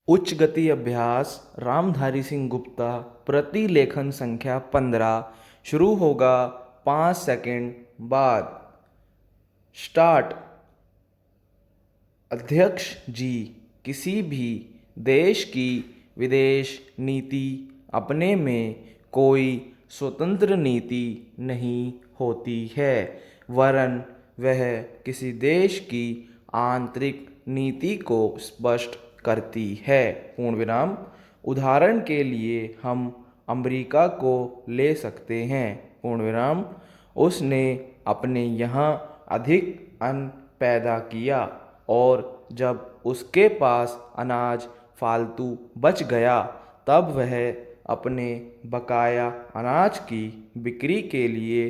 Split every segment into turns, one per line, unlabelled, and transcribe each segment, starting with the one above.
उच्च गति अभ्यास रामधारी सिंह गुप्ता प्रतिलेखन संख्या 15 शुरू होगा 5 सेकंड बाद। स्टार्ट। अध्यक्ष जी, किसी भी देश की विदेश नीति अपने में कोई स्वतंत्र नीति नहीं होती है, वरन वह किसी देश की आंतरिक नीति को स्पष्ट करती है। पूर्ण विराम। उदाहरण के लिए हम अमेरिका को ले सकते हैं। पूर्ण विराम। उसने अपने यहाँ अधिक अन्न पैदा किया और जब उसके पास अनाज फालतू बच गया तब वह अपने बकाया अनाज की बिक्री के लिए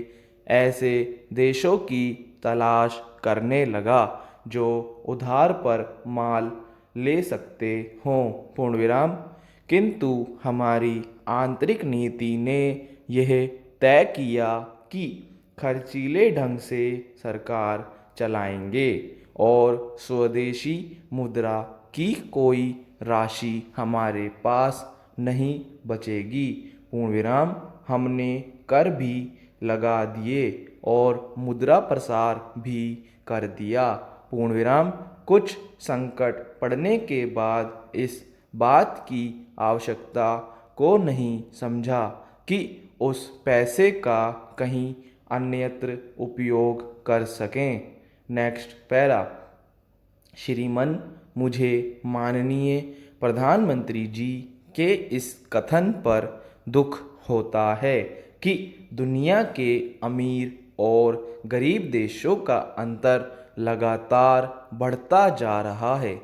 ऐसे देशों की तलाश करने लगा जो उधार पर माल ले सकते हों। पूर्ण विराम। किंतु हमारी आंतरिक नीति ने यह तय किया कि खर्चीले ढंग से सरकार चलाएंगे और स्वदेशी मुद्रा की कोई राशि हमारे पास नहीं बचेगी। पूर्ण विराम। हमने कर भी लगा दिए और मुद्रा प्रसार भी कर दिया। पूर्ण विराम। कुछ संकट पड़ने के बाद इस बात की आवश्यकता को नहीं समझा कि उस पैसे का कहीं अन्यत्र उपयोग कर सकें। Next para. श्रीमान, मुझे माननीय प्रधानमंत्री जी के इस कथन पर दुख होता है कि दुनिया के अमीर और गरीब देशों का अंतर लगातार बढ़ता जा रहा है।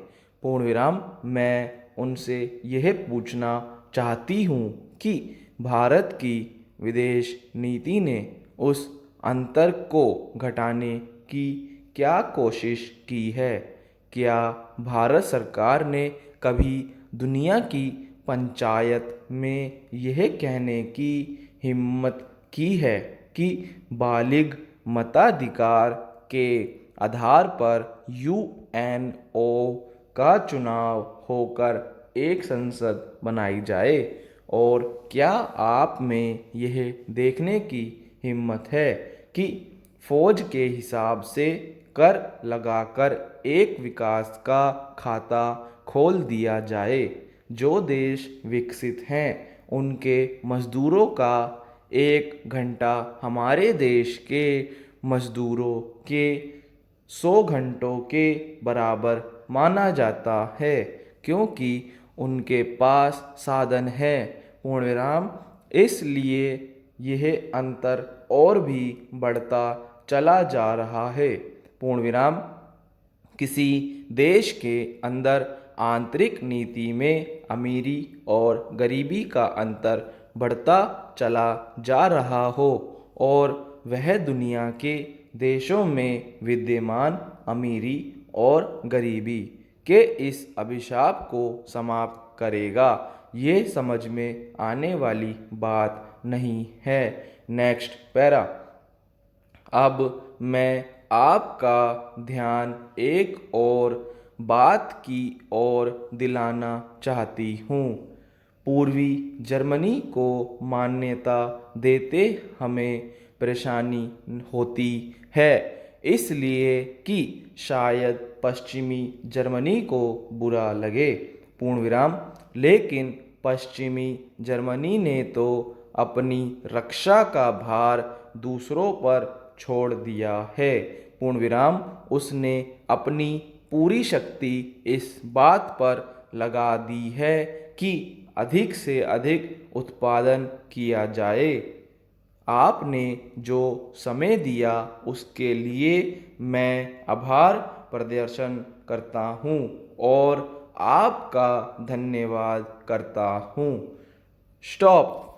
पूर्ण विराम। मैं उनसे यह पूछना चाहती हूँ कि भारत की विदेश नीति ने उस अंतर को घटाने की क्या कोशिश की है? क्या भारत सरकार ने कभी दुनिया की पंचायत में यह कहने की हिम्मत की है कि बालिग मताधिकार के आधार पर यूएनओ का चुनाव होकर एक संसद बनाई जाए? और क्या आप में यह देखने की हिम्मत है कि फौज के हिसाब से कर लगाकर एक विकास का खाता खोल दिया जाए? जो देश विकसित हैं उनके मज़दूरों का 1 घंटा हमारे देश के मज़दूरों के 100 घंटों के बराबर माना जाता है क्योंकि उनके पास साधन है। पूर्ण विराम। इसलिए यह अंतर और भी बढ़ता चला जा रहा है। पूर्ण विराम। किसी देश के अंदर आंतरिक नीति में अमीरी और गरीबी का अंतर बढ़ता चला जा रहा हो और वह दुनिया के देशों में विद्यमान अमीरी और गरीबी के इस अभिशाप को समाप्त करेगा, ये समझ में आने वाली बात नहीं है। Next para. अब मैं आपका ध्यान एक और बात की ओर दिलाना चाहती हूँ। पूर्वी जर्मनी को मान्यता देते हमें परेशानी होती है इसलिए कि शायद पश्चिमी जर्मनी को बुरा लगे। पूर्ण विराम। लेकिन पश्चिमी जर्मनी ने तो अपनी रक्षा का भार दूसरों पर छोड़ दिया है। पूर्ण विराम। उसने अपनी पूरी शक्ति इस बात पर लगा दी है कि अधिक से अधिक उत्पादन किया जाए। आपने जो समय दिया उसके लिए मैं आभार प्रदर्शन करता हूँ और आपका धन्यवाद करता हूँ। स्टॉप।